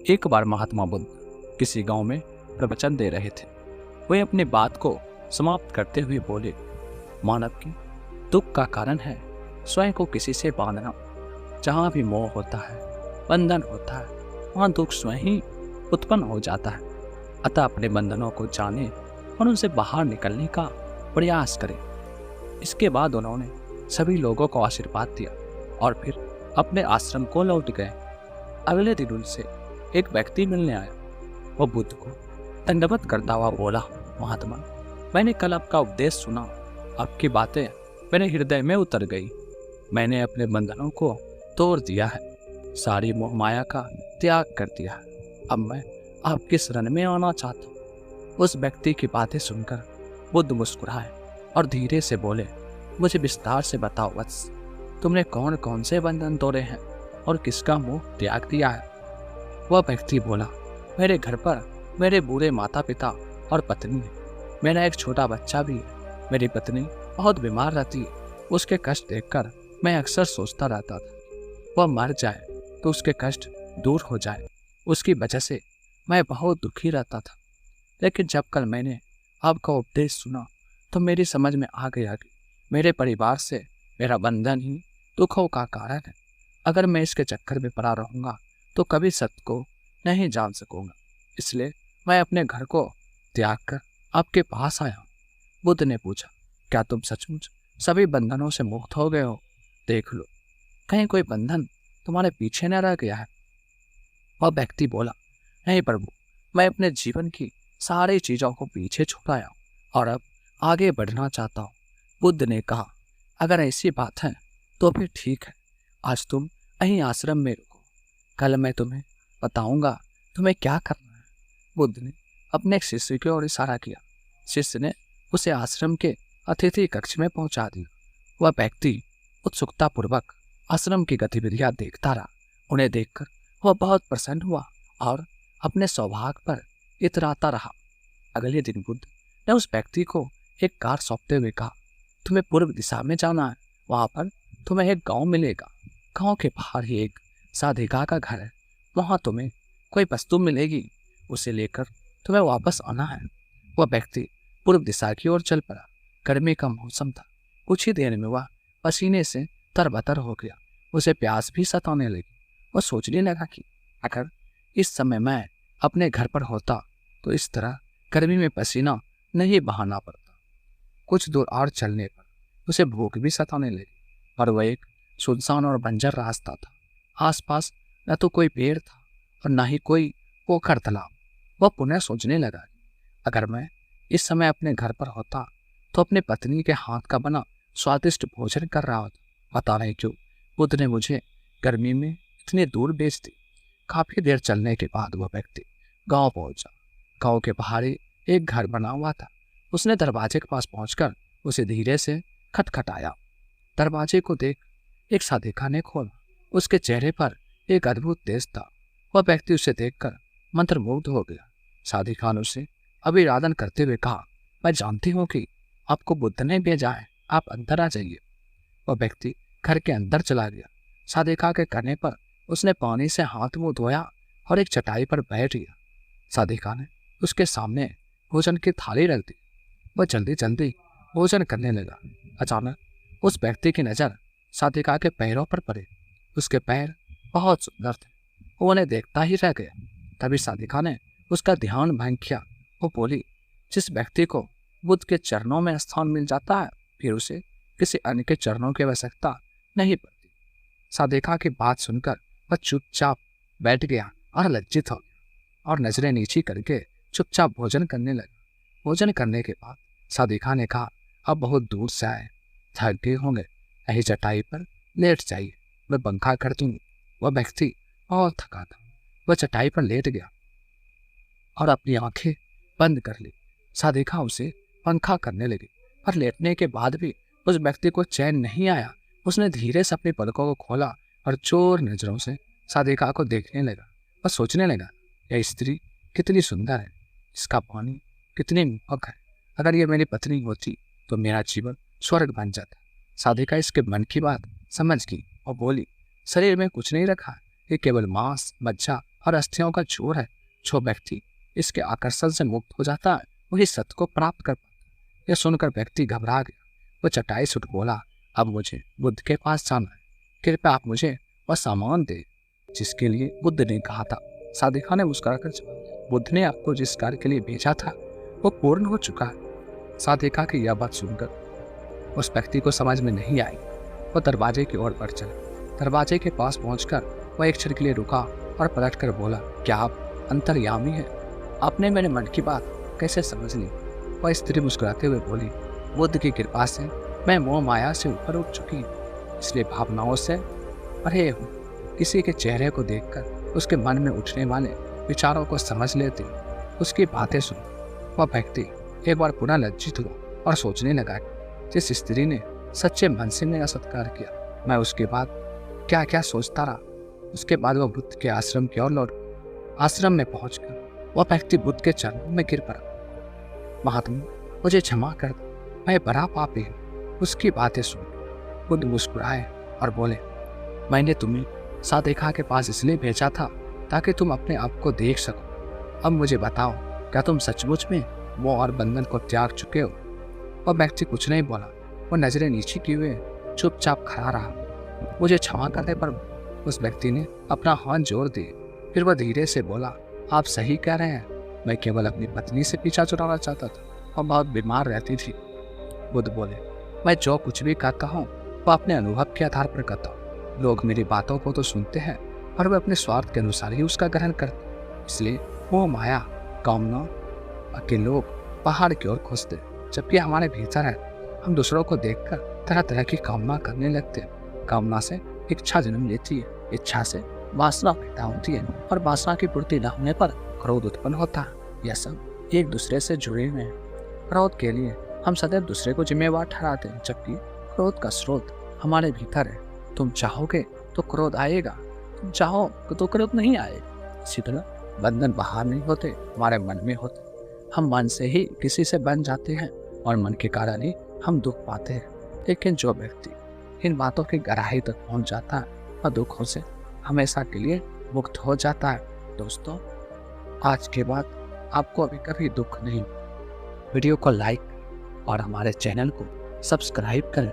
एक बार महात्मा बुद्ध किसी गांव में प्रवचन दे रहे थे। वे अपनी बात को समाप्त करते हुए बोले, मानव की दुख का कारण है स्वयं को किसी से बांधना। जहाँ भी मोह होता है, बंधन होता है, वहाँ दुख स्वयं ही उत्पन्न हो जाता है। अतः अपने बंधनों को जाने और उनसे बाहर निकलने का प्रयास करें। इसके बाद उन्होंने सभी लोगों को आशीर्वाद दिया और फिर अपने आश्रम को लौट गए। अगले दिन उनसे एक व्यक्ति मिलने आया। वो बुद्ध को दंडवत करता हुआ बोला, महात्मा, मैंने कल आपका उपदेश सुना। आपकी बातें मेरे हृदय में उतर गई। मैंने अपने बंधनों को तोड़ दिया है, सारी मोह माया का त्याग कर दिया है। अब मैं आपकी शरण में आना चाहता हूँ। उस व्यक्ति की बातें सुनकर बुद्ध मुस्कुराए और धीरे से बोले, मुझे विस्तार से बताओ वत्स, तुमने कौन कौन से बंधन तोड़े हैं और किसका मोह त्याग दिया है? वह व्यक्ति बोला, मेरे घर पर मेरे बूढ़े माता पिता और पत्नी है। मेरा एक छोटा बच्चा भी है। मेरी पत्नी बहुत बीमार रहती है। उसके कष्ट देखकर मैं अक्सर सोचता रहता था, वह मर जाए तो उसके कष्ट दूर हो जाए। उसकी वजह से मैं बहुत दुखी रहता था। लेकिन जब कल मैंने आपका उपदेश सुना तो मेरी समझ में आ गया कि मेरे परिवार से मेरा बंधन ही दुखों का कारण है। अगर मैं इसके चक्कर में पड़ा रहूंगा तो कभी सत्य को नहीं जान सकूंगा। इसलिए मैं अपने घर को त्याग कर आपके पास आया हूं। बुद्ध ने पूछा, क्या तुम सचमुच सभी बंधनों से मुक्त हो गए हो? देख लो, कहीं कोई बंधन तुम्हारे पीछे न रह गया है। वह व्यक्ति बोला, नहीं प्रभु, मैं अपने जीवन की सारी चीजों को पीछे छोड़ आया हूं और अब आगे बढ़ना चाहता हूँ। बुद्ध ने कहा, अगर ऐसी बात है तो फिर ठीक है। आज तुम यहीं आश्रम में रुको, कल मैं तुम्हें बताऊंगा तुम्हें क्या करना है। बुद्ध ने अपने एक शिष्य की ओर इशारा किया। शिष्य ने उसे आश्रम के अतिथि कक्ष में पहुंचा दिया। वह व्यक्ति उत्सुकता पूर्वक आश्रम की गतिविधियां देखता रहा। उन्हें देखकर वह बहुत प्रसन्न हुआ और अपने सौभाग्य पर इतराता रहा। अगले दिन बुद्ध ने उस व्यक्ति को एक कार सौंपते हुए कहा, तुम्हें पूर्व दिशा में जाना है। वहां पर तुम्हें एक गांव मिलेगा। गांव के बाहर ही एक साधिका का घर है। वहां तुम्हें कोई वस्तु मिलेगी, उसे लेकर तुम्हें वापस आना है। वह व्यक्ति पूर्व दिशा की ओर चल पड़ा। गर्मी का मौसम था। कुछ ही देर में वह पसीने से तरबतर हो गया। उसे प्यास भी सताने लगी। वह सोचने लगा कि अगर इस समय मैं अपने घर पर होता तो इस तरह गर्मी में पसीना नहीं बहाना पड़ता। कुछ दूर और चलने पर उसे भूख भी सताने लगी, पर वह एक सुनसान और बंजर रास्ता था। आसपास न तो कोई पेड़ था और न ही कोई पोखर तालाब। वह पुनः सोचने लगा, अगर मैं इस समय अपने घर पर होता तो अपनी पत्नी के हाथ का बना स्वादिष्ट भोजन कर रहा होता। पता नहीं क्यों बुद्ध ने मुझे गर्मी में इतनी दूर भेज दी। काफी देर चलने के बाद वह व्यक्ति गांव पहुंचा। गांव के बाहर ही एक घर बना हुआ था। उसने दरवाजे के पास पहुंचकर उसे धीरे से खटखटाया। दरवाजे को देख एक साधिका ने खोला। उसके चेहरे पर एक अद्भुत तेज था। वह व्यक्ति उसे देखकर मंत्रमुग्ध हो गया। साधिका ने उसे अभिवादन करते हुए कहा, मैं जानती हूँ कि आपको बुद्ध ने भेजा है, आप अंदर आ जाइए। वह व्यक्ति घर के अंदर चला गया। साधिका के कहने पर उसने पानी से हाथ मुंह धोया और एक चटाई पर बैठ गया। साधिका ने उसके सामने भोजन की थाली रख दी। वह जल्दी जल्दी भोजन करने लगा। अचानक उस व्यक्ति की नजर साधिका के पैरों पर पड़ी। उसके पैर बहुत सुंदर थे। वो उन्हें देखता ही रह गया। तभी साधिका ने उसका ध्यान भंग किया। वो बोली, जिस व्यक्ति को बुद्ध के चरणों में स्थान मिल जाता है फिर उसे किसी अन्य के चरणों की आवश्यकता नहीं पड़ती। साधिका की बात सुनकर वह चुपचाप बैठ गया और लज्जित हो गया और नजरें नीची करके चुपचाप भोजन करने लगा। भोजन करने के बाद साधिका ने कहा, अब बहुत दूर से आए, थक गए होंगे, यही चटाई पर लेट जाइए, मैं पंखा कर दूंगी। वह व्यक्ति बहुत थका था। वह चटाई पर लेट गया और अपनी आंखें बंद कर ली। साधिका उसे पंखा करने लगी, पर लेटने के बाद भी उस व्यक्ति को चैन नहीं आया। उसने धीरे से अपनी पलकों को खोला और चोर नजरों से साधिका को देखने लगा। वह सोचने लगा, यह स्त्री कितनी सुंदर है, इसका पानी कितनी मोहक है। अगर यह मेरी पत्नी होती तो मेरा जीवन स्वर्ग बन जाता। साधिका इसके मन की बात समझ गई और बोली, शरीर में कुछ नहीं रखा, ये केवल मांस, मज्जा और अस्थियों का जोर है। जो व्यक्ति इसके आकर्षण से मुक्त हो जाता है वही सत्य को प्राप्त कर पाता है। यह सुनकर व्यक्ति घबरा गया। वो चटाई से उठ बोला, अब मुझे बुद्ध के पास जाना है। कृपया आप मुझे वह सामान दे जिसके लिए बुद्ध ने कहा था। साधिका ने मुस्कुराकर जवाब दिया, बुद्ध ने आपको जिस कार्य के लिए भेजा था वो पूर्ण हो चुका है। साधिका की यह बात सुनकर उस व्यक्ति को समझ में नहीं आई। वह दरवाजे की ओर बढ़ चला। दरवाजे के पास पहुंचकर वह एक क्षण के लिए रुका और पलटकर बोला, क्या आप अंतर्यामी हैं? आपने मेरे मन की बात कैसे समझ ली? वह स्त्री मुस्कुराते हुए बोली, बुद्ध की कृपा से मैं मोह माया से ऊपर उठ चुकी हूँ, इसलिए भावनाओं से परे हूँ। किसी के चेहरे को देखकर उसके मन में उठने वाले विचारों को समझ लेती हूँ, उसकी बातें सुन। वह व्यक्ति एक बार पुनः लज्जित हुआ और सोचने लगा, जिस स्त्री ने सच्चे मन से मेरा सत्कार किया, मैं उसके बाद क्या क्या सोचता रहा। उसके बाद वह बुद्ध के आश्रम की ओर लौट। आश्रम में पहुंचकर वह व्यक्ति बुद्ध के चरणों में गिर पड़ा। महात्मा, मुझे क्षमा कर दो, मैं बड़ा पापी हूँ। उसकी बातें सुन बुद्ध मुस्कुराए और बोले, मैंने तुम्हें साधिका के पास इसलिए भेजा था ताकि तुम अपने आप को देख सको। अब मुझे बताओ, क्या तुम सचमुच में मोह और बंधन को त्याग चुके हो? वह व्यक्ति कुछ नहीं बोला। वो नजरें नीचे किए हुए चुपचाप खड़ा रहा। मुझे क्षमा करने पर उस व्यक्ति ने अपना हाथ जोड़ दिए। फिर वह धीरे से बोला, आप सही कह रहे हैं, मैं केवल अपनी पत्नी से पीछा छुड़ाना चाहता था और बहुत बीमार रहती थी। बुद्ध बोले, मैं जो कुछ भी कहता हूँ वह अपने अनुभव के आधार पर कहता हूँ। लोग मेरी बातों को तो सुनते हैं और वे अपने स्वार्थ के अनुसार ही उसका ग्रहण करते हैं। इसलिए वो माया कामना के लोग पहाड़ की ओर खोजते, जबकि हमारे भीतर है। हम दूसरों को देखकर तरह तरह की कामना करने लगते हैं। कामना से इच्छा जन्म लेती है, इच्छा से वासना पैदा होती है और वासना की पूर्ति न होने पर क्रोध उत्पन्न होता है। यह सब एक दूसरे से जुड़े हुए हैं। क्रोध के लिए हम सदैव दूसरे को जिम्मेवार ठहराते हैं, जबकि क्रोध का स्रोत हमारे भीतर है। तुम चाहोगे तो क्रोध आएगा, तुम चाहो तो क्रोध नहीं आएगा। इसी तरह बंधन बाहर नहीं होते, हमारे मन में होते। हम मन से ही किसी से बन जाते हैं और मन के कारण ही हम दुख पाते हैं। लेकिन जो व्यक्ति इन बातों की गहराई तक पहुंच जाता है वह दुखों से हमेशा के लिए मुक्त हो जाता है। दोस्तों, आज के बाद आपको अभी कभी दुख नहीं। वीडियो को लाइक और हमारे चैनल को सब्सक्राइब करें